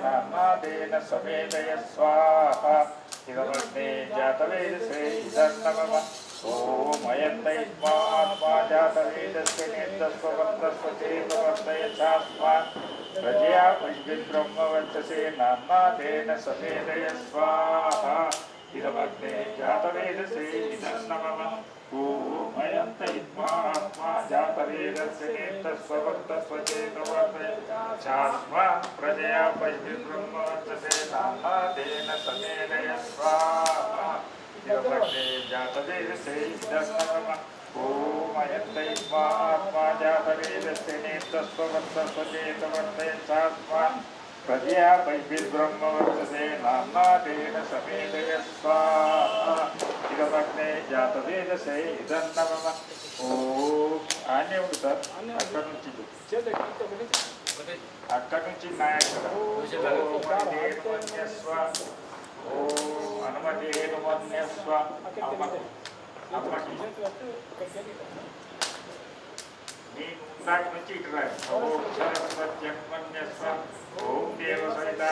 नादेन समेदय स्वाहा इदमग्ने जातवेदसे इदन्नमम ओम अयन्तैत्मात्मा जातवेदस्य नेतस्ववर्तस्वचेतवर्तय चास्मा प्रजया वैद्यब्रह्मवर्चसे नादेन समेदय स्वाहा इदमग्ने जातवेदसे इदन्नमम ओम अयन्तैत्मात्मा जातवेदस्य नेतस्ववर्तस्वचेतवर्तय चास्मा प्रजया वैद्यब्रह्मवर्चसे नादेन समेदय स्वाहा इदमग्ने जातवेदसे इदन्नमम ओम अयन्तैत्मात्मा जातवेदस्य नेतस्ववर्तस्वचेतवर्तय चास्मा प्रजया वैद्यब्रह्मवर्चसे नादेन समेदय स्वाहा इदमग्ने जातवेदसे इदन्नमम ओम आने ఉంది సార్ అక్కడ నుంచి నాయకుడు ఓం హనుమదేనుమన్యస్వ అమ్మకి నేను ఇందాక నుంచి ఇటు రాయి ఓం సరస్వత్యన్మన్యస్వ ఓం దేవ సవితా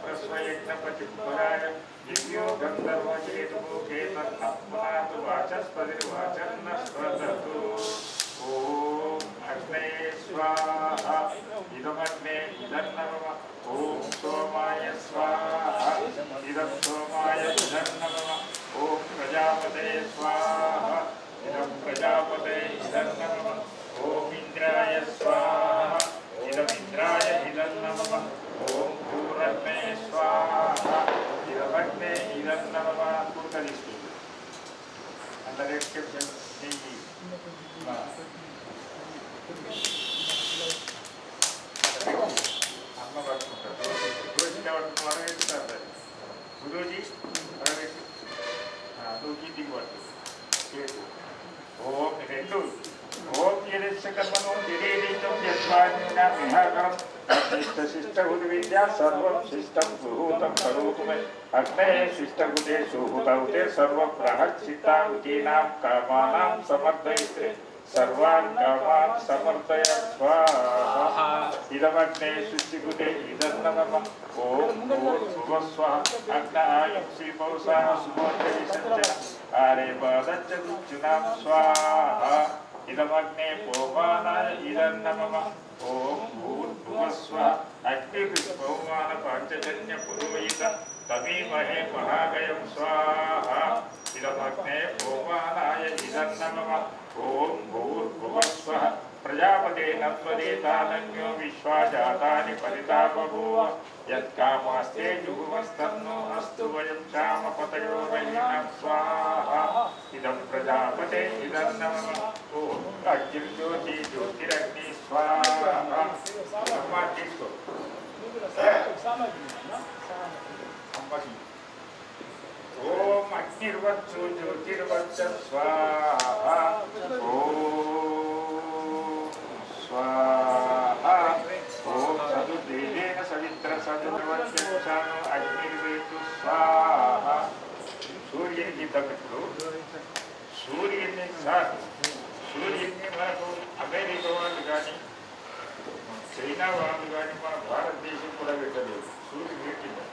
ప్రస్వయజ్ఞ ప్రతిపరాయ దివ్యో గంధర్వచేతుముఖే తన్నః వాచస్పతిర్వాచన్నస్వదతు ఓం అగ్నే స్వాహా ఇదమగ్నే ఇదన్నమమ ఓం సోమాయ స్వాహా ఇదం సోమాయ ఇదన్నమమ ఓం ప్రజాపతే స్వాహా ఇదం ప్రజాపతే ఇదన్నమమ ఓం ఇంద్రాయ స్వాహా ఇదం ఇంద్రాయ ఇదన్నమమ ఓం భూరగ్నే స్వాహా ఇదమగ్నే ఇదన్నమమ పూర్తలిస్తుంది అందరి ఎక్సెప్షన్ చెయ్యి అమ్మ పట్టుకుంటారు గురుజీ పట్టుకుంటారు గురుజీ నువ్వు దిగి పట్టు ఓం రెండు ఓం యదస్య కర్మణో దిరేదితం యస్వామినా విహాకరం శిష్టగురు విద్యా సర్వం శిష్టం సుహూతం కరోతుమే అగ్నే శిష్టగుతే సుహూతౌతే సర్వప్రహచ్చిత్తావుతీనాం కామానాం సమర్థయితే सर्वान् कामान् समर्थय स्वाहा इदमग्ने शुचिगुते इदन्नमम ओम भूर्भुवस्वः अग्नायुषि पौषः सुमोचरिषञ्च आरे पादच्च दुच्चुनां स्वाहा इदमग्ने पौमानाय इदन्नमम ओम भूर्भुवस्वः अग्निर्पौमान पाञ्चजन्य पुरोहित तमीमहे महागयं स्वाहा इदमग्ने पौमानाय इदन्नमम ओम भूर्भुवस्वः प्रजापते नत्वदेतानन्यो विश्वाजातानि परिता बभूव यत्कामास्ते जुहुमस्तन्नो अस्तु वयं चामपतयो वैरिणं स्वाहा इदं प्रजापते इदन्नमम ओम अग्निर्ज्योति ज्योतिरग्नि स्वाहा अम्मा తీసుకో అమ్మకి ओम अग्निर्वत्सु ज्योतिर्वत्स स्वाहा ओम स्वाहा ओम सदुदेवेन सवित्र सदुर्वत्सनो अग्निर्वेतु स्वाहा सूर्युనికి తగ్గట్లు సూర్యుని సార్ సూర్యుని మనకు అమెరికా వాళ్ళు కానీ చైనా వాళ్ళు కానీ మన భారతదేశం కూడా పెట్టలేదు సూర్యుడు పెట్టింది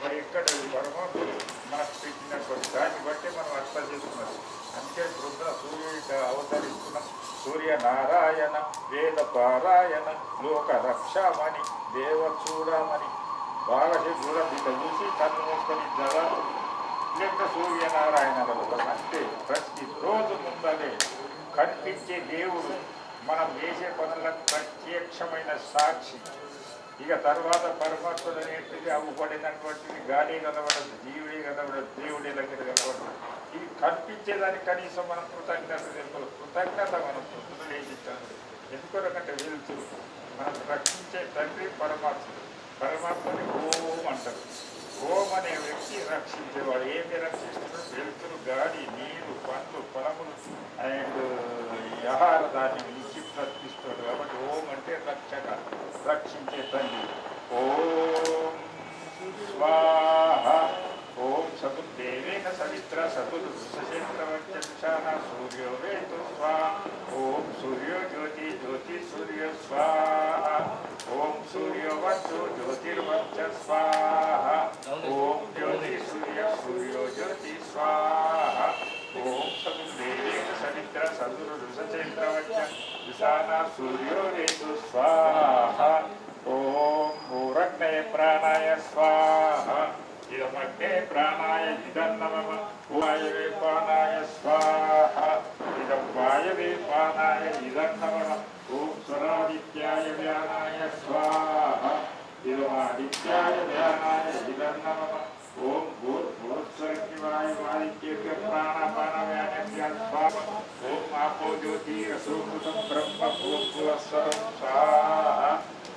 మరి ఇక్కడ పరమాత్ముడు మనకు పెట్టినటువంటి దాన్ని బట్టి మనం అర్థం చేసుకున్నాం అందుకే వృద్ధ సూర్యుడిగా అవతరిస్తున్నాం సూర్యనారాయణ వేద పారాయణ లోక రక్షామని దేవ చూడమని బాగా చూడండి ఇట్లా చూసి కన్ను మూసుకొని జలా లేక సూర్యనారాయణలో అంటే ప్రతిరోజు ముందరే కనిపించే దేవుడు మనం చేసే పనులకు ప్రత్యక్షమైన సాక్షి ఇక తర్వాత పరమాత్ముడు అనేటిది అవ్వబడినటువంటిది గాలి కనబడదు జీవుడి కనబడదు దేవుడి దగ్గర కనబడదు ఇవి కనిపించేదానికి కనీసం మనం కృతజ్ఞత తెలుపు కృతజ్ఞత మనం కృతజ్ఞత వేయించాలి ఎందుకంటే వెలుతురు మనం రక్షించే తండ్రి పరమాత్ముడు పరమాత్మని ఓం అంటారు ఓం అనే వ్యక్తి రక్షించేవాడు ఏమి రక్షిస్తున్నాడు వెలుతురు గాలి నీరు పండ్లు పొలములు అండ్ ఆహార ధాన్యం ఇచ్చి రక్షిస్తాడు కాబట్టి ఓం అంటే రక్షక రక్షించే తండ్రి ఓం స్వాహ ఓం సతుర్దేవేన సవిత్ర సతుర్వృషేంద్రవక్షాన సూర్యో వేతు స్వాహ ఓం సూర్యో జ్యోతి జ్యోతి సూర్య స్వాహ ఓం సూర్యో వత్తు జ్యోతి ज्योतिर्वच्च स्वाहा ओम ज्योति सूर्य सूर्यो ज्योति स्वाहा ओम सविदेवेन सवित्र सदुरुसचेन्द्रवच्च विशाना सूर्यो रेतु स्वाहा ओम भूरग्ने प्राणाय स्वाहा इदमग्ने प्राणाय इदं नमः वायवे प्राणाय स्वाहा इदं वायवे प्राणाय इदं नमः ओम स्वरादित्याय व्यानाय स्वाहा इदमादित्याय व्यानाय इदं नमः ओम भूर्भुवस्सुरशिवाय वादित्येभ्यः प्राणापानव्यानेभ्यः स्वाहा ओम आपो ज्योतिरसोमृतं ब्रह्म भूर्भुवस्सुरं स्वाहा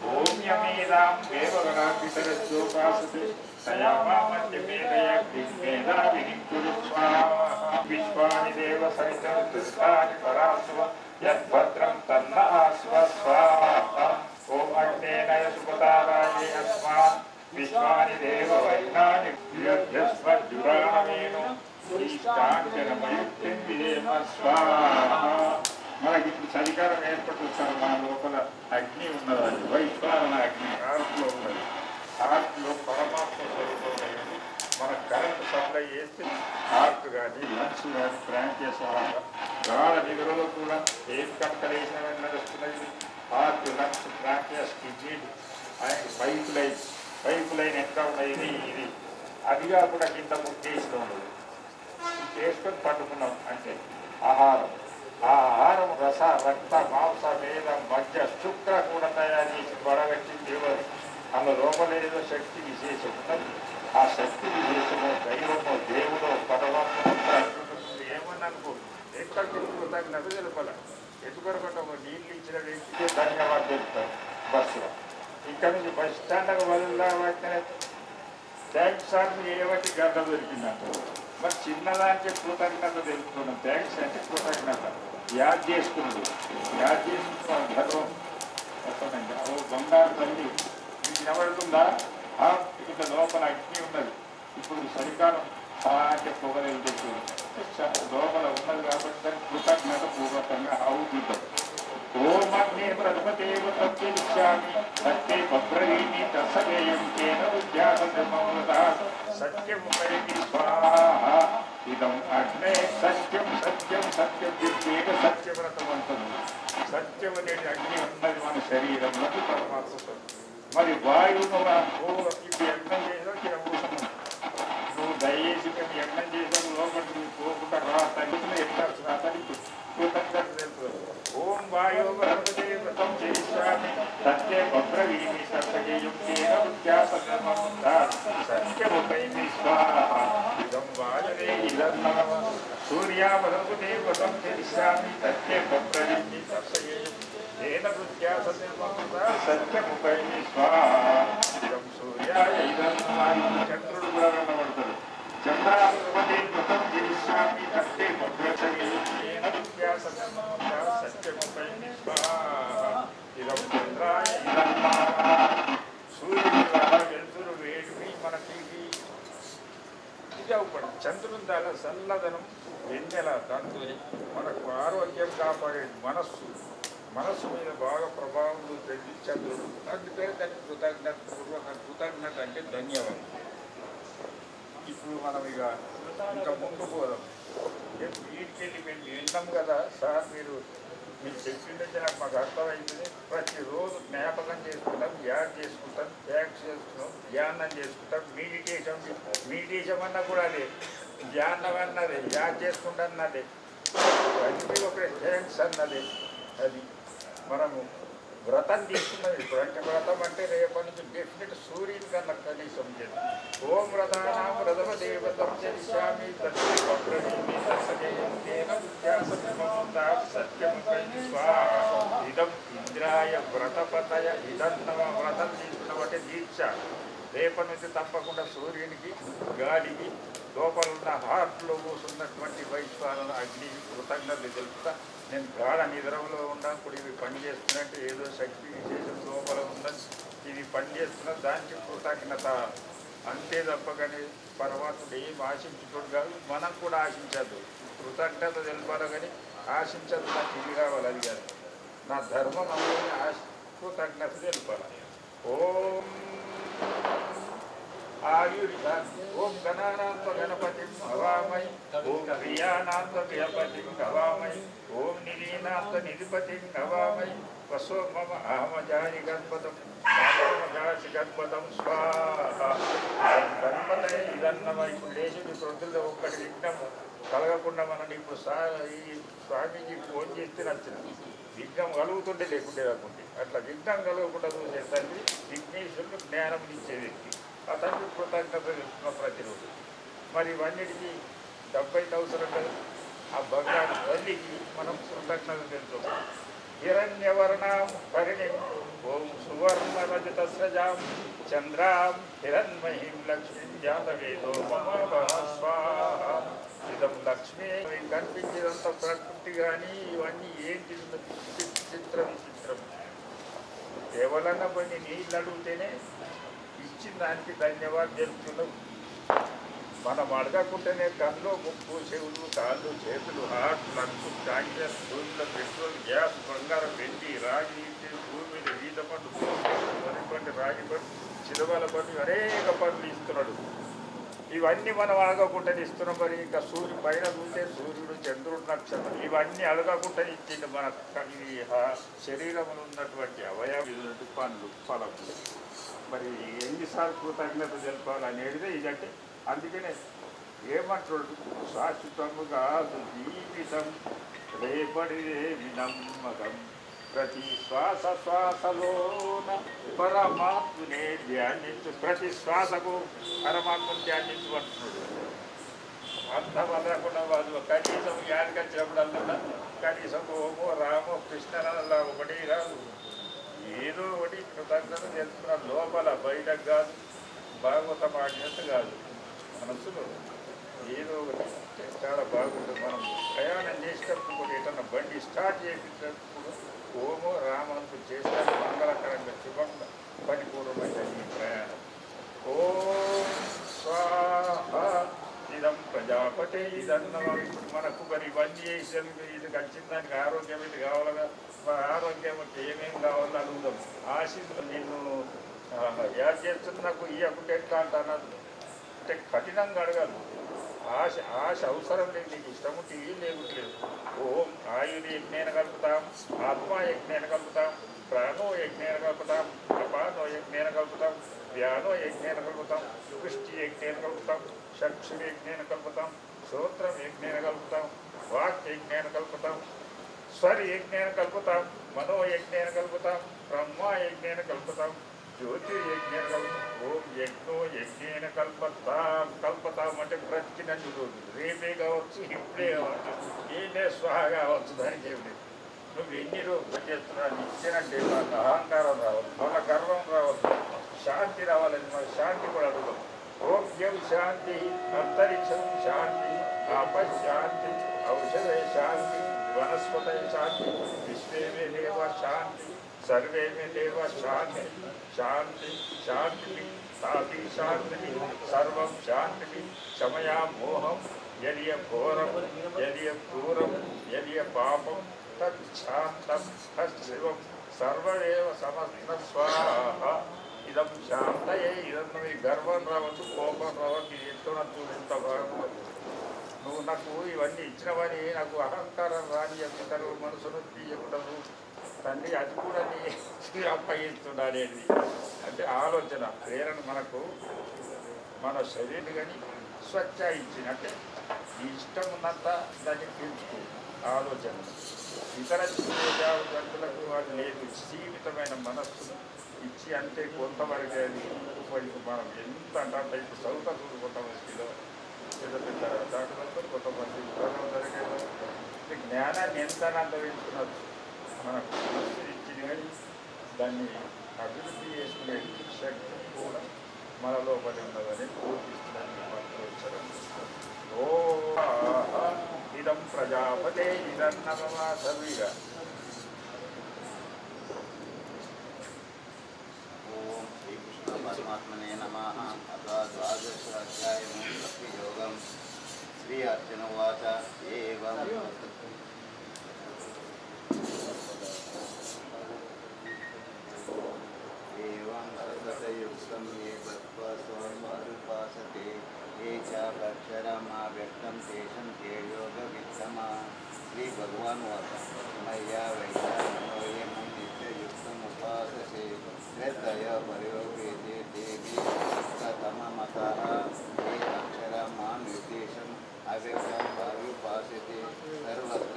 ओम यमेदां देवगणापितरस्योपासते तयामामन्यमेदयग्निमेधाविहिं कुरु स्वाहा विश्वानि देव सहितं दृष्टानि परास्व यद्भद्रं तन्न आस्व स्वाहा ओम अग्नेय सुपताराये अस्मान् विश्वानि देव वैज्ञानि यद्यस्मज्जुराणमेनो इष्टाञ्जनमयुक्तिं विधेम स्वाहा మనకి ఇప్పుడు చలికాలం ఏర్పడుతుంది సార్ మన లోపల అగ్ని ఉన్నది వైశ్వాన అగ్ని హార్ట్లో ఉన్నది హార్ట్లో పరమాత్మ స్వరూపమైనది మన కరెంట్ సప్లై చేస్తే హార్ట్ కానీ లంగ్స్ కానీ బ్రాంచెస్ గాఢ నిధులలో కూడా ఏం కనకలేసిన నడుస్తున్నది హార్ట్ లంగ్స్ బ్రాంచెస్ కిడ్నీలు అండ్ పైప్ లైన్ ఎంత ఉన్నది ఇది అది కాకుండా కింద ముక్కేస్తూ ఉన్నది చేసుకొని పట్టుకున్నాం అంటే ఆహారం ఆ ఆహారం రస రక్త మాంస వేద మధ్య శుక్ర కూడా తయారు చేసి పడగట్టి దేవుడు అందులో లోపల ఏదో శక్తి విశేషం ఉన్నది ఆ శక్తి విశేషము దైవము దేవుడు పరమాత్మ ఏమన్నా అనుకో ఎక్కడికి కృతజ్ఞత తెలుపాల ఎదుకొరకుండా నీళ్ళు ఇచ్చిన వ్యక్తికి ధన్యవాదాలు తెలుపుతారు బస్సులో ఇక్కడ నుంచి బస్ స్టాండ్ వల్ల థ్యాంక్స్ సార్ మీరు ఏవటి గంట దొరికిందంట మరి చిన్నదానికి కృతజ్ఞత తెలుపుతున్నాం థ్యాంక్స్ అంటే కృతజ్ఞత యాద్ చేసుకున్నాడు యాద్ చేసుకున్నాం గర్వం వస్తుందండి ఓ బంగారు తల్లి మీకు నిలబడుతుందా ఇక్కడ లోపల అగ్ని ఉన్నది ఇప్పుడు చలికాలం అంటే పొగలు వెళ్తుంది లోపల ఉన్నది కాబట్టి దానికి కృతజ్ఞత పూర్వకంగా ఆవుతుంటాం ఓం అగ్నే ప్రథమదేవతం తెలిశామి సత్యే భద్రవీమి దశగేయం కేన విద్యాసమమత సత్యముపైకి స్వాహ ఇదం అగ్నే సత్యం సత్యం సత్యం విద్యేక సత్యవ్రతం అంటుంది సత్యం అనేది అగ్ని ఉన్నది మన శరీరంలో పరమాత్మ మరి వాయువును ఇప్పుడు యజ్ఞం చేసావు ఇక్కడ కూర్చున్నాం నువ్వు దయచేసి మేము యజ్ఞం చేసాం లోపల నువ్వు పోకుండా రా తగ్గుతున్న ఎట్టాల్సి రా తగ్గు కృతజ్ఞత తెలుపుతారు ఓం వాయో వ్రతం చేశామి సత్య భద్రవీమి సత్యయుం కేన విద్యాసమమత సత్యముపైమి స్వాహ ఇదం వాయవే ఇదం నమః సూర్యావృతం చేశామి సత్య భద్రవీమి సత్యయుం కేన విద్యాసమమత సత్యముపైమి స్వాహ ఇదం సూర్యాయ ఇదం నమః చంద్రుడు కూడా కనబడతాడు చంద్రావృతం చేశామి సత్య భద్రవీమి కేన విద్యాసమమత సత్యముపైమి స్వాహ ఇదం చంద్రాయ ఇదం నమః సూర్యుడి ద్వారా వెలుతురు వేడిమి మనకి ఇది అవుపడు చంద్రుని ద్వారా చల్లదనం వెన్నెల దాంతో మనకు ఆరోగ్యం కాపాడేది మనస్సు మీద బాగా ప్రభావం చూపేది చంద్రుడు అందుకని దానికి కృతజ్ఞత అంటే ధన్యవాదం ఇప్పుడు మనం ఇంకా ముందు పోదాం వీటికెళ్ళి మేము విన్నాం కదా సార్ మీరు చెప్పిందంటే నాకు మాకు అర్థమవుతుంది ప్రతిరోజు జ్ఞాపకం చేసుకుంటాం యాడ్ చేసుకుంటాం థ్యాంక్స్ చేసుకుంటాం ధ్యానం చేసుకుంటాం మెడిటేషన్ అన్నా కూడా అదే ధ్యానం అన్నది యాడ్ చేసుకుంటా అన్నది అది ఒక థ్యాంక్స్ అన్నది అది మనము వ్రతం తీసుకున్నది ఇప్పుడు అంటే వ్రతం అంటే రేపటి నుంచి డెఫినెట్ సూర్యుని కన్నా కనీసం చేసి ఓం వ్రతానాం వ్రతమ దేవతం చేశామి సత్యం ఇదం ఇంద్రాయ వ్రతపతయ ఇదం వ్రతం తీసుకున్నబట్టి దీక్ష రేపటి నుంచి తప్పకుండా సూర్యునికి గాలికి లోపల ఉన్న హార్ట్లో కూసున్నటువంటి వైశ్వాన అగ్ని కృతజ్ఞతలు తెలుపుతా నేను గాఢ నిద్రలో ఉన్నప్పుడు ఇవి పని చేస్తున్నట్టు ఏదో శక్తి విశేషం లోపల ఉందని ఇది పని చేస్తున్న దానికి కృతజ్ఞత అంతే తప్ప కానీ పరమాత్ముడు ఏం ఆశించుకోడు కాదు మనం కూడా ఆశించద్దు కృతజ్ఞత తెలపాలి కానీ ఆశించద్దు నాకు ఇది కావాలి అది కాదు నా ధర్మం అందరినీ కృతజ్ఞత తెలపాలి ఓం आयुर्शान्ति ओम गणानां गणपतिं हवामहे ओम क्रियाणां गणपतिं हवामहे ओम निधीनां निधिपतिं हवामहे वसो मम अहमजानि गणपतं ममजासि गणपतं स्वाहा गणपतये इदन्नमः ఇప్పుడు లేచి ప్రొద్దుల్లో ఒక్కటి విఘ్నం కలగకుండా మనం ఇప్పుడు ఈ స్వామీజీ ఫోన్ చేస్తే నచ్చిన విఘ్నం కలుగుతుంటే లేకుంటే కాకుంటే అట్లా విఘ్నం కలగకుండా చూసే తండ్రి విఘ్నేశ్వరుడు జ్ఞానం ఇచ్చే వ్యక్తి ఆ తండ్రి కృతజ్ఞత తెలుస్తున్న ప్రతిరోజు మరి ఇవన్నిటికీ డబ్బు అయితే అవసరం కదా ఆ బంగారు తల్లికి మనం కృతజ్ఞత తెలుసుకోవాలి हिरण्यवर्णां परिणीं ओं सुवर्णरजतस्रजां चन्द्रां हिरण्मयीं लक्ष्मीं जातवेदो मम स्वाहा इदं लक्ष्मी कनिपिंచేదంత ప్రకృతి కానీ ఇవన్నీ ఏంటి చిత్రం విచిత్రం కేవలంగా కొన్ని నీళ్ళు అడిగితేనే ఇచ్చిన దానికి ధన్యవాదాలు తెలుపుతున్నాం మనం అడగకుంటేనే కళ్ళు ముక్కు చెవులు కాళ్ళు చేతులు హార్ట్ లంగ్స్ క్యాన్సర్ భూమిలో పెట్రోల్ గ్యాస్ బంగారం వెండి రాగి భూమి మీద ఈత పండు వరి రాగి పండు చిలువల పండు అనేక పండ్లు ఇస్తున్నాడు ఇవన్నీ మనం అడగకుండానే ఇస్తున్నాం మరి ఇంకా సూర్యుడు పైన ఉంటే సూర్యుడు చంద్రుడు నక్షత్రం ఇవన్నీ అడగకుండా ఇచ్చింది మన శరీరంలో ఉన్నటువంటి అవయవాలు పండ్లు ఫలములు మరి ఎన్నిసార్లు కృతజ్ఞత తెలపాలనేది ఇదంటే అందుకనే ఏమంటాడు శాశ్వతముగా జీవితం రేపడిదే వినమ్మకం ప్రతి శ్వాస శ్వాసలోన పరమాత్మనే ధ్యానించు ప్రతి శ్వాసకు పరమాత్మను ధ్యానించు అంటున్నాడు అంత వదలకుండా వాళ్ళు కనీసం యాడికి వచ్చినప్పుడల్లా కనీసం ఓమో రామో కృష్ణనల్లా ఒకటి రాదు ఏదో ఒకటి కృతజ్ఞత తెలుసుకున్న లోపల బయటకు కాదు భాగవతం ఆడినట్టు కాదు మనసులో ఏదో ఒకటి చాలా బాగుంటుంది మనం ప్రయాణం చేసేటప్పుడు కూడా ఏదన్నా బండి స్టార్ట్ చేసేటప్పుడు ఓమో రామంతు చేస్తే మంగళకరంగా శుభంగా పరిపూర్ణమైన ఈ ప్రయాణం ఓం స్వాహా ఇదం ప్రజాపతి ఇదన్న ఇప్పుడు మనకు మరి ఇవన్నీ చేసేందుకు ఇది వచ్చిన దానికి ఆరోగ్యం ఇది కావాలగా ఆరోగ్యం ఏమేమి కావాలో అడుగుదాం ఆశీస్సులు నేను యాడ్ చేస్తున్న నాకు ఇవ్వకుంటే ఎట్లా అంటున్నాను అంటే కఠినంగా అడగాలి ఆశ అవసరం లేదు నీకు ఇష్టం ఉంటే ఏం లేకుంటలేదు ఓం ఆయుధ యజ్ఞేన కలుపుతాం ఆత్మ యజ్ఞేన కలుపుతాం ప్రాణో యజ్ఞేన కలుపుతాం అపానో యజ్ఞేన కలుపుతాం వ్యానో యజ్ఞేన కలుపుతాం దృష్టి యజ్ఞేన కలుపుతాం చక్షు యజ్ఞేన కలుపుతాం శ్రోత్రం యజ్ఞేన కలుపుతాం వాక్ యజ్ఞేన కలుపుతాం స్వర యజ్ఞేన కలుపుతాం మనో యజ్ఞేన కలుపుతాం బ్రహ్మ యజ్ఞేన కలుపుతాం జ్యోతిర్యజ్ఞేన కలుపుతాం ఓం యజ్ఞో యజ్ఞేన కల్పతాం అంటే బ్రతికినన్ని రోజులు రేపే కావచ్చు ఇప్పుడే కావచ్చు ఏమే స్వాహ కావచ్చు దానికి ఏమి లేదు నువ్వు ఎన్ని రోజులు చేస్తున్నావు ఇచ్చేనంటే వాళ్ళ అహంకారం రావాలి వాళ్ళ గర్వం రావాలి శాంతి రావాలని మన శాంతి కూడా అడుగుతాం ఓం శాంతి అంతరిక్షం శాంతి ఆపశాంతి ఔషధే శాంతి వనస్పతయ శాంతి విశ్వేమే దేవ శాంతి సర్వేమే దేవ శాంతి శాంతి శాంతి సాధి శాంతి సర్వం శాంతి క్షమయా మోహం యదియ ఘోరం యదియ క్రూరం యదియ పాపం తచ్ఛాంతం తశివం సర్వదేవ సమస్త స్వాహ ఇదం శాంతయే ఇదన్న మీ గర్వం రావచ్చు కోపం రావచ్చు ఎంతో ఎంత బాగుంటుంది నువ్వు నాకు ఇవన్నీ ఇచ్చినవని నాకు అహంకారం రాని ఇతరుల మనసును తీయకూడదు తండ్రి అది కూడా నీ అప్పగిస్తున్నాడేది అంటే ఆలోచన ప్రేరణ మనకు మన శరీరం కానీ స్వచ్ఛ ఇచ్చిన అంటే నీ ఇష్టం ఉన్నంత దాన్ని తెలుసుకో ఆలోచన ఇతర గంటలకు అది లేదు సీమితమైన మనస్సును ఇచ్చి అంటే కొంతవరకు అది మనం ఎంత అంటే ఇప్పుడు చదువుతారు కొంతమందిలో పెద్ద పెద్ద డాక్టర్లతో కొంతమంది జరిగేదో జ్ఞానాన్ని ఎంత అనుభవించుకున్నారు మనకు మనస్సు ఇచ్చింది కానీ దాన్ని అభివృద్ధి చేసుకునే శక్తి కూడా మన లోపలి ఉన్నదని పూర్తిస్తుందని వచ్చారు ఓ ఇదం ప్రజాపతే ఇదన్నమా సర్విగా ఓం శ్రీకృష్ణ పరమాత్మనే నమః అథ ద్వాదశాధ్యాయం భక్తి యోగం శ్రీ అర్జున ఉవాచ ఏవం ఏవం సతతయుక్తం ఏ బద్ధ్వా స్వరూపా तेषं के योगवित्तमा श्री भगवान मय्या वैया मनोये मम नित्ययुक्तम् उपाससे श्रद्धया परयोपेते देवी तममतः ये अक्षरं मां निर्देशम् अव्यक्तं पर्युपासते सर्वत्र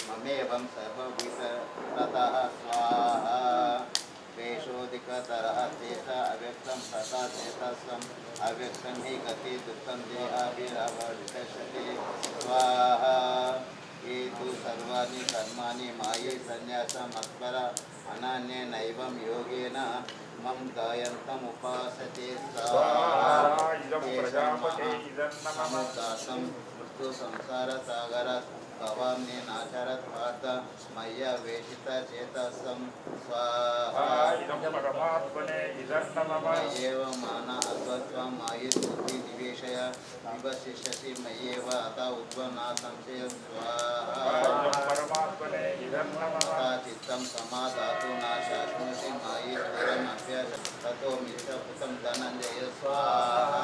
ममेवं सर्ववितरतः स्वाहा वेशोऽधिकतरः तेषा अव्यक्तं तथा चेतस्वम् अव्यक्तं हि गति दुःखं देहाभिरववितशते स्वाहा ये तु सर्वाणि कर्माणि माये सन्न्यासम् अस्मर अनन्येनैवं योगेन मम गायन्तम् उपासते स्वाहा मृत्यु संसार सागर भवाम्ये नाचरत् पार्थ मय्या वेशिता चेतसं स्वाहा मय्येव मान अस्वत्वं मायि बुद्धि निवेशय विवशिष्यसि मय्येव अत उद्भवना संशयं स्वाहा चित्तं समाधातु न शाश्वसि मायि स्थिरम् अभ्यास ततो मित्रपुतं धनञ्जय स्वाहा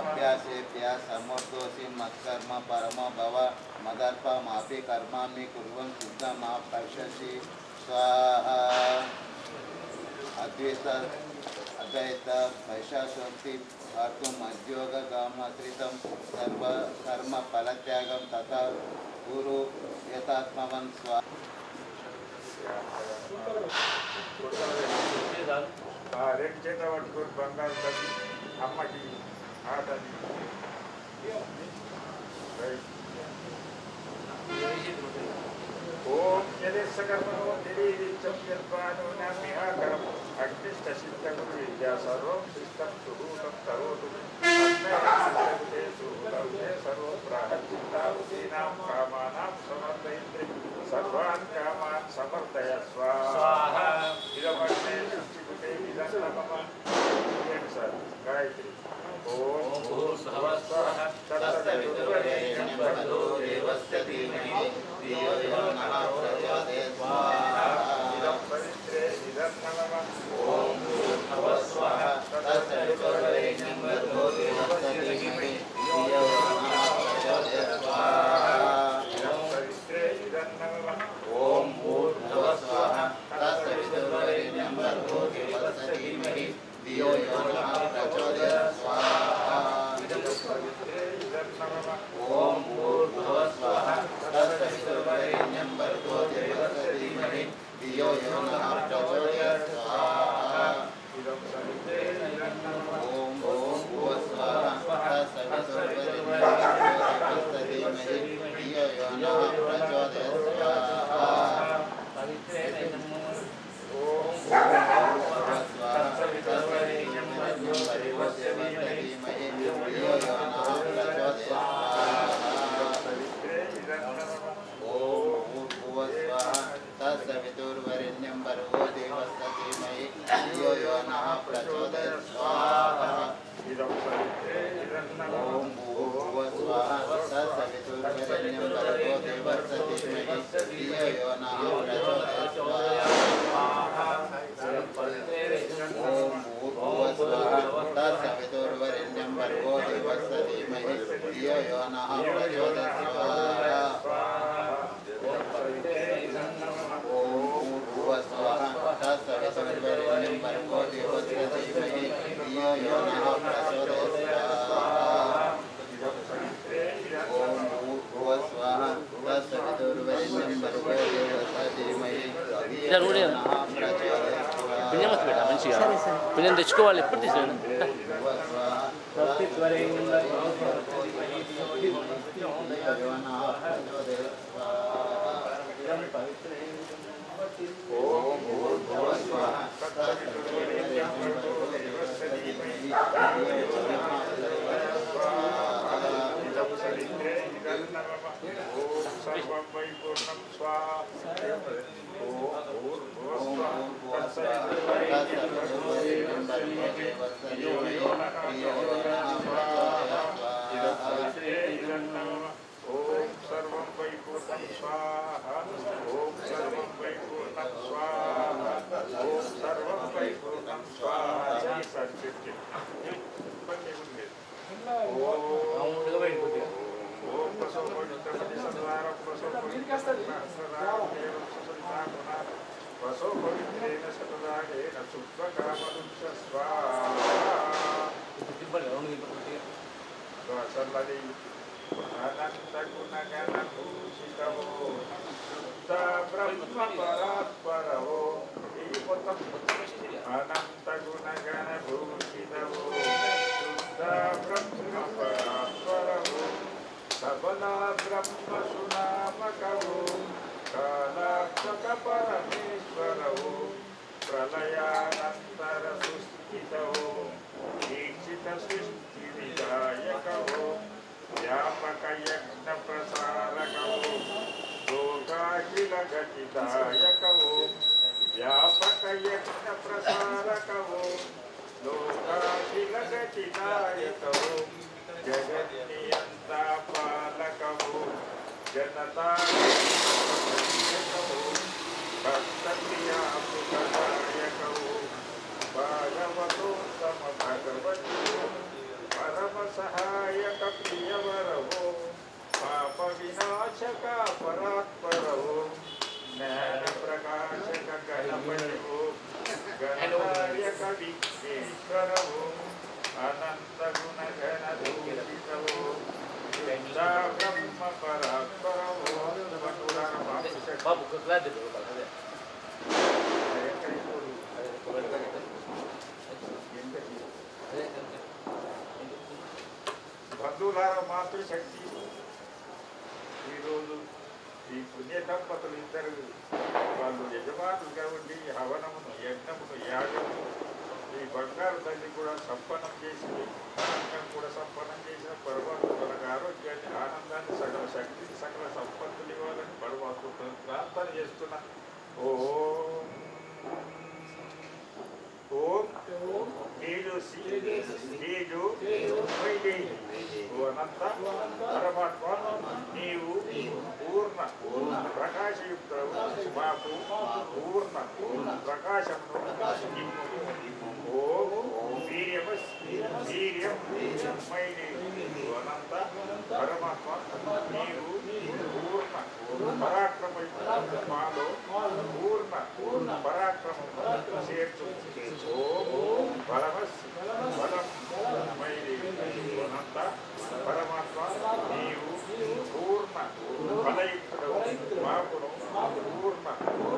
अभ्यासेभ्यः समर्थोऽसि मत्कर्म परमो भव मदर्पमापि कर्माणि कुर्वन् सिद्धमाप्तस्यसि स्वाहा अद्वैत वैशाशोक्ति कर्तुम् उद्योगकामाश्रितं सर्वकर्मफलत्यागं तथा गुरु यथात्मवन् स्वाहा రెండు చేత పట్టుకొని బంగారు తల్లి అమ్మకి ఆటని ఓం యదేశకర్మణో నిరీరిత్యం యద్వానో నామ్యాకరం అగ్నిష్టసిద్ధగురు విద్యా సర్వం సిద్ధం సుహూతం కరోతు అగ్నే సుహూతం సర్వప్రాహచిత్తావతీనాం కామానాం సమర్థయంత్రి సర్వాన్ కామాన్ సమర్థయ స్వాహా ఇదమగ్నే శుచికుటే విదన్నమమ సార్ గాయత్రి ఓం భూర్భువస్వః తత్సవితుర్వరేణ్యం భర్గో దేవస్య ధీమహి ధియో యో నః ప్రచోదయాత్ స్వాహా ఇదం పవిత్రే విదన్నమమ ఓం భూర్భువస్వః తత్సవితుర్వరేణ్యం భర్గో దేవస్య ధీమహి ధియో యో నః ప్రచోదయాత్ స్వాహా ఇదం పవిత్రే విదన్నమమ ఓం భూర్భువస్వః తత్సవితుర్వరేణ్యం భర్గో దేవస్య ధీమహి ధియో యో నః ప్రచోదయాత్ స్వాహా ఇదం పవిత్రే విదన్నమమ ఓం భూర్భువస్వః తత్సవితుర్వరేణ్యం భర్గో దేవస్య ధీమహి ధియో యో నః ప్రచోదయాత్ స్వాహా ఇదం పవిత్రే విదన్నమమ ఓం భూర్భువస్వః తత్సవితుర్వరేణ్యం భర్గో దేవస్య ధీమహి ధియో యో నః ప్రచోదయాత్ స్వాహా పవిత్రే ఓం భూర్భువస్వః తత్సవితుర్వరేణ్యం భర్గో దేవస్య ధీమహి ధియో యో నః ప్రచోదయాత్ స్వాహా పవిత్రే విదన్నమమ ఓం భూర్భువస్వః తత్సవితుర్వరేణ్యం భర్గో దేవస్య ధీమహి ధియో యో నః ప్రచోదయాత్ స్వాహా ఇదం పవిత్రే విదన్నమమ ఓం భూర్భువస్వః తత్సవితుర్వరేణ్యం భర్గో దేవస్య ధీమహి ధియో యో నః ప్రచోదయాత్ స్వాహా ఇదం పవిత్రే విదన్నమమ ఓం భూర్భువస్వః తత్సవితుర్వరేణ్యం భర్గో దేవస్య ధీమహి ధియో యో నః ప్రచోదయాత్ స్వాహా ఇదం పవిత్రే విదన్నమమ ఓం భూర్భువస్వః తత్సవితుర్వరేణ్యం భర్గో దేవస్య ధీమహి ధియో యో నః ప్రచోదయాత్ స్వాహా ఇదం పవిత్రే ఓం భూర్భువస్వః తత్సవితుర్వరేణ్యం భర్గో దేవస్య ధీమహి ధియో యో నః ప్రచోదయాత్ పుణ్యం వస్తుంది బేటా మంచిగా పుణ్యం తెచ్చుకోవాలి ఎప్పుడు తీసుకుని ఓం భూర్భువస్వః తత్సవితుర్వరేణ్యం భర్గో దేవస్య ధీమహి ధియో యో నః ప్రచోదయాత్ స్వాహా ఇదం పవిత్రే విదన్నమమ ఓం సర్వం వై పూర్ణం స్వాహా ఓం భూర్భువస్వః తత్సవితుర్వరేణ్యం భర్గో దేవస్య ధీమహి ధియో యో నః ప్రచోదయాత్ స్వాహా ఇబ్బంది ఏమి లేదు అనంత గుణగణ భూషితవో శుద్ధ బ్రహ్మ పరాత్పరవో సబలా బ్రహ్మ సునామకవో కాలాత్మక పరమేశ్వరవో ప్రళయానంతర సుస్థితవో దీక్షిత సృష్టి విధాయకవో వ్యాపక యజ్ఞ ప్రసారకవో లోకాఖిల గతిదాయకవో వ్యాపక యజ్ఞ ప్రసారకవో లోకాఖిల గతిదాయకవో జగన్నియంతా పాలకవో జనతాయకవో భక్తప్రియాసుఖదాయకవో భాగవతోత్తమ భగవతో పరమ సహాయక ప్రియవరవో పాప వినాశక పరాత్పరవో జ్ఞాన ప్రకాశక గణపతివో గణనాయక విఘ్నేశ్వరవో అనంత గుణగణ దూషితవో చందా బ్రహ్మ పరాత్పరవో బాబు క్లాస్ బంధువులారా మాతృశక్తి ఈరోజు ఈ పుణ్య దంపతులు ఇద్దరు వాళ్ళు యజమానులుగా ఉండి హవనమును యజ్ఞమును యాగమును ఈ బంగారు తల్లి కూడా సంపన్నం చేసింది ఆనందం కూడా సంపన్నం చేసిన పరమాత్మ మనకు ఆరోగ్యాన్ని ఆనందాన్ని సకల శక్తిని సకల సంపత్తులు ఇవ్వాలని పరమాత్మ ప్రార్థన చేస్తున్నా ఓం ఓం నీడు నీడు అనంత పరమాత్మ నీవు పూర్ణ ప్రకాశయుక్తవు మాకు పూర్ణ ప్రకాశమును ఓం వీర్యం అనంత పరమాత్మ నీవు పూర్ణ పరాక్రమయుక్త మాలో పూర్ణ పరాక్రమము చేర్చు ఓం బలమస్ బలం అనంత పరమాత్మ నీవు పూర్ణ బలయుక్తుడవు మాకును పూర్ణ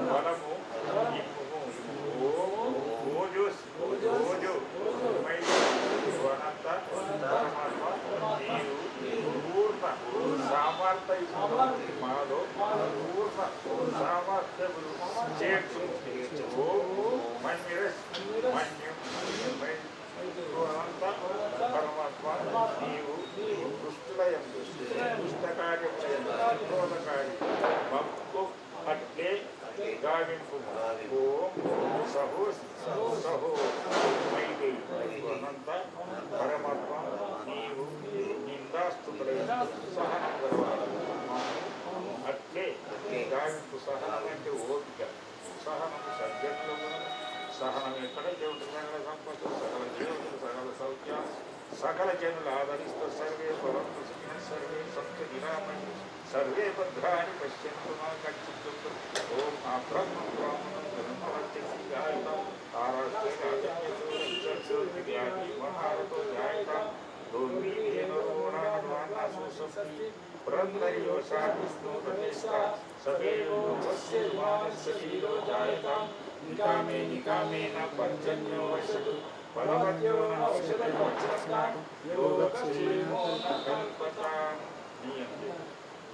బలము ఇప్పుము ఓం ఓజో అనంత పరమాత్మ నీవు పూర్ణ సామర్థ్యయుక్తుడవు మాలో పూర్ణ సామర్థ్యములు చేర్చు ఓం మన్యం అనంత పరమాత్మ నీవు దుష్టులయం దుష్టకార్యములకారి మక్కు అట్లే గావింపు ఓం సహో అనంత పరమాత్మ నీవు నిందాస్తుతులైన సహనం గలవాడు అట్లే గావింపు సహనం అంటే ఓపిక సహనము సజ్జనుల గుణము సహనం ఎక్కడ దేవుడు సకల సంపద సకల దేవుడు సకల సౌఖ్యం సకల జనులు ఆదరిస్తూ సర్వే భవంతు సుఖినః సర్వే సంతు నిరామయంతు సర్వే భద్రాణి పశ్యంతు మా కచ్చిత్తు ఓం ఆ బ్రహ్మం బ్రాహ్మణం బ్రహ్మవర్చసి జాయతాం తారాశ్రీ మహారతో జాయతాం దోర్వీనేనోరాణాసుసప్తి పురందరియోషా విష్ణు ప్రతిష్ఠా సవేయో వస్యమానస్సీలో జాయతాం నికామేన పంచన్యో వశతు ఫలవత్యో నౌషధవచ్చస్నాం యోగక్షేమో న కల్పతాం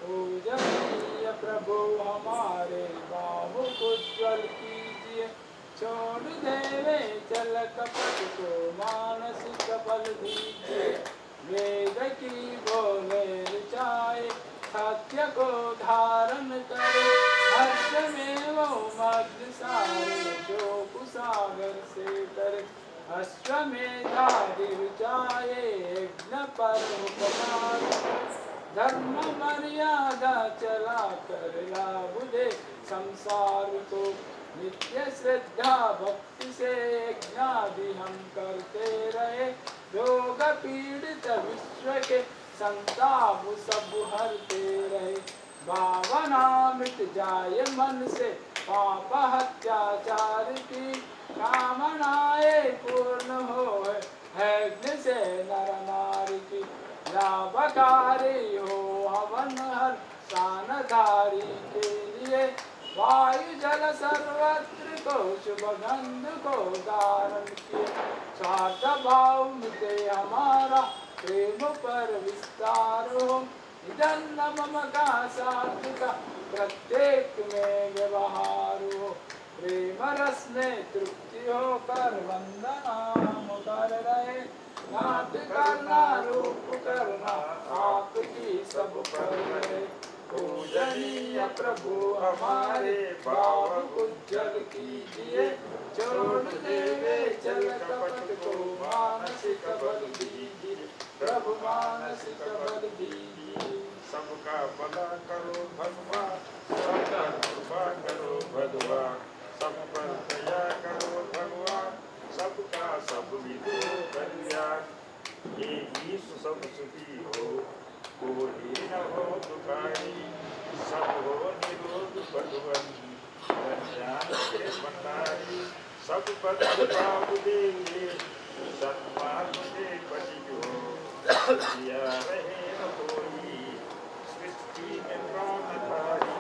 पूजनीय प्रभु हमारे बाहु को ज्वल कीजिए छोड़ देवे चल कपट को मानसिक बल दीजिए वेद की बोले ऋचाए सत्य को धारण करे हर्ष में वो मग्न सारे जो कुसागर से करे अश्वमेधादि ऋचाए यज्ञ पर उपकार धर्म मर्यादा चला कर लाभ दे संसार को नित्य श्रद्धा भक्ति से यज्ञादि हम करते रहे। रोग पीड़ित विश्व के संताप सब हरते रहे। भावना मिट जाए मन से पाप अत्याचार की, कामनाएं पूर्ण हो यज्ञ से नर नारी की। लाभकारी हो हवन हर सानधारी के लिए, वायु जल सर्वत्र को शुभ गंध को धारण किए। स्वार्थ भाव मिटे हमारा प्रेम पर विस्तार हो, जन्म मम का सात्विक प्रत्येक में व्यवहार हो। प्रेम रस में तृप्ति होकर वंदना हम कर रहे। नाथ करना रूप करना आपकी सब कर रहे। पूजनीय प्रभु हमारे भाव उज्जवल कीजिए। छोड़ देवे चल कपट को मानसिक बल दीजिए। प्रभु मानसिक बल दीजिए। सबका भला करो भगवान, सबका कृपा करो भगवान, सब पर दया करो भगवान, सबका सब विधो कल्याण। ये ईश सब सुखी हो, कोई न हो दुखाई, सब हो निरोग भगवन, कल्याण के भंडारी। सब पर कृपा देंगे, सन्मान के पति हो, दिया रहे न कोई सृष्टि में प्राणधारी।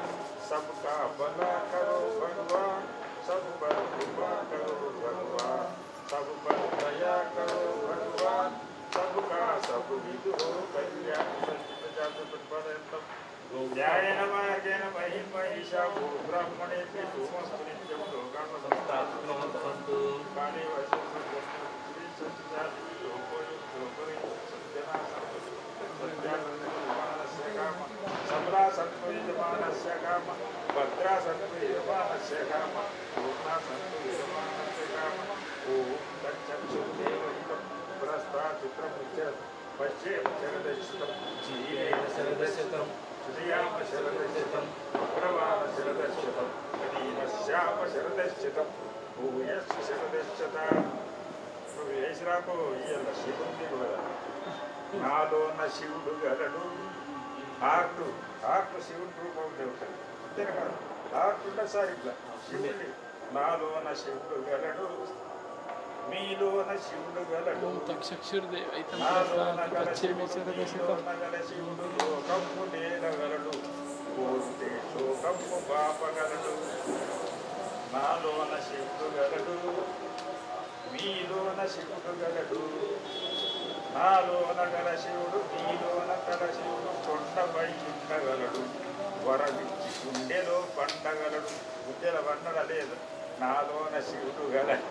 सबका भला करो भगवान, सब पर कृपा करो भगवान, सब पर दया करो भगवान, सबका सब विध हो कल्याण। ध्यायेन मार्गेण महिषा भू ब्राह्मणे सोमस्तु नित्यं लोकान् संस्थातु काले सबला सत्वयजमानस्य काम, भद्रा सत्वयजमानस्य काम, पूर्णा सत्वयजमानस्य काम। ओम तच्चक्षुर्देवहितं पुरस्ताच्चित्रमुच्य पश्येम शरदश्चितं जीवेम शरदश्चितं श्रियाम शरदश्चितं प्रवाह शरदश्चितं कदीमस्याम शरदश्चितं भूयस्य शरदश्चिता। వేసిరాకు ఇయ్యాల శివుడికి కూడా నాలో ఉన్న శివుడు గలడు. హార్ట్ శివుడి రూపం దేవుతాడు అంతేనా కదా. హార్ట్ ఉంటే సార్ ఇట్లా శివుడి నాలోన శివుడు గలడు, మీలోన శివుడు గలడు, నాలోన గల శివుడు లోకము నేలగలడు, కోరితే శోకము పాపగలడు. నాలోన శివుడు గలడు, మీలోన శివుడు గలడు, నాలోన గల శివుడు మీలోన గల శివుడు కొండపై ఉండగలడు, వరమిచ్చి గుండెలో పండగలడు. గుండెల పండగ లేదు, నాలోన శివుడు గలడు.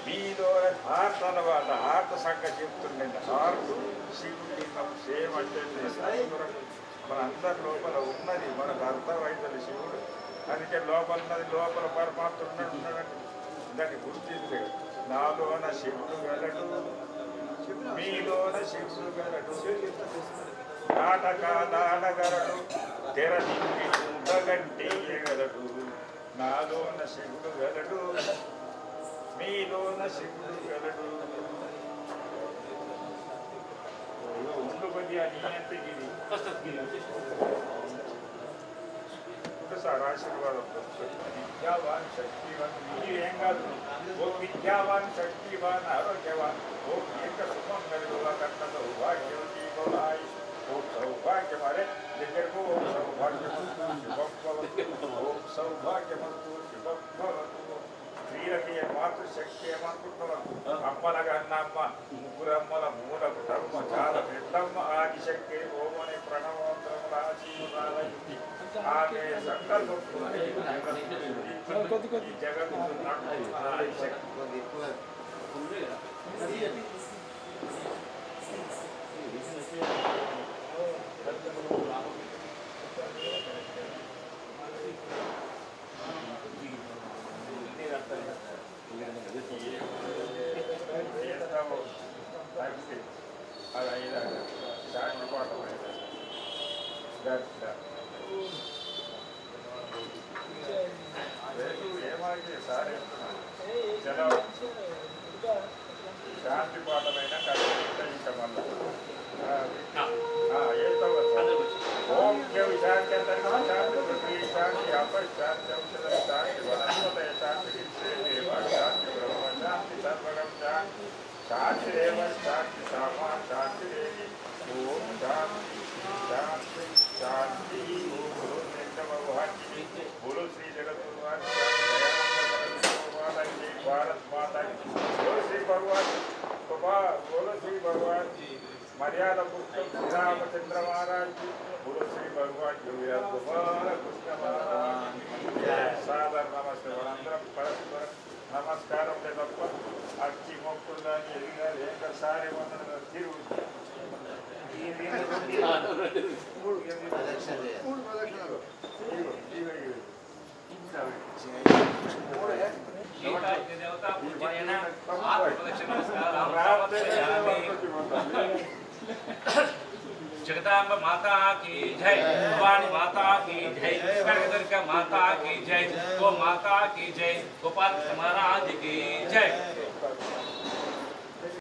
మీలోన హార్ట్ అన్నమాట, హార్ట్ సంగతి చెప్తుండండి. హార్ట్ శివుడి సేమ్ అంటే మన అందరి లోపల ఉన్నది, మనకు అర్థమవుతుంది శివుడు. అందుకే లోపల ఉన్నది, లోపల పరమాత్మ ఉన్నాడంటే దాన్ని గుర్తించే. నాలోన శివుడు గలడు, మీలోన శివుడు గలడు, నాటకాలాడగలడు, తెర తిప్పి ఉండగంటేయగలడు. నాలోన శివుడు గలడు, మీలోన శివుడు గలడు. ఉండు కొద్దిగా నీ అంతగిరి సార్ ఆశీర్వాదం. విద్యావాన్ శక్తివాన్ ఏం కాదు. ఓ విద్యావాన్ శక్తివాన్ ఆరోగ్యవాన్, ఓ ఏక సుమంగళుడు అకర్ణ సౌభాగ్యం జీవనాయి. ఓం సౌభాగ్యం అరే దగ్గరకు ఓం సౌభాగ్యమస్తు శుభం భవతు, ఓం సౌభాగ్యమస్తు శుభం భవతు. స్త్రీలకి మాతృశక్తి ఏమనుకుంటున్నాం, అమ్మలగా అన్న అమ్మ, ముగ్గురు అమ్మల మూలకు ధర్మ చాలా పెద్దమ్మ ఆదిశక్తి ఓమని ప్రణవంతరముల ఆశీర్వాదాలయుంది. ఆమె సంకల్పం జగత్తు ఆదిశక్తి. రేపు ఏమాగి సార్ చలో శాంతి పాఠమైన కరెక్ట్ ఇంకా మళ్ళీ ఓం శాంతి అంతరిక్ష శాంతి పృథ్వీ శాంతి అప శాంతి ఔషధ శాంతి వనస్పతయ శాంతి దేవ శాంతి బ్రహ్మ శాంతి సర్వగం శాంతి శాంతి దేవ శాంతి సామా శాంతి దేవి ఓం శాంతి శాంతి శాంతి ఓం గురు భగవాన్ बोलो श्री जगत भगवान भारत माता की बोलो श्री भगवान बोलो श्री भगवान मर्यादा पुस्तक श्री रामचंद्र महाराज की बोलो श्री भगवान योगिराज गोपाल कृष्ण महाराज सादर नमस्ते वनंतरम परस्पर नमस्कारम के तत्व अक्षी मोक्षुल्लानी एलिगा सारे वंदन तिरु जगदांब माता की जय, भवानी माता की जय, कनकदुर्गा माता की जय, गो माता की जय, गोपाल महाराज की जय।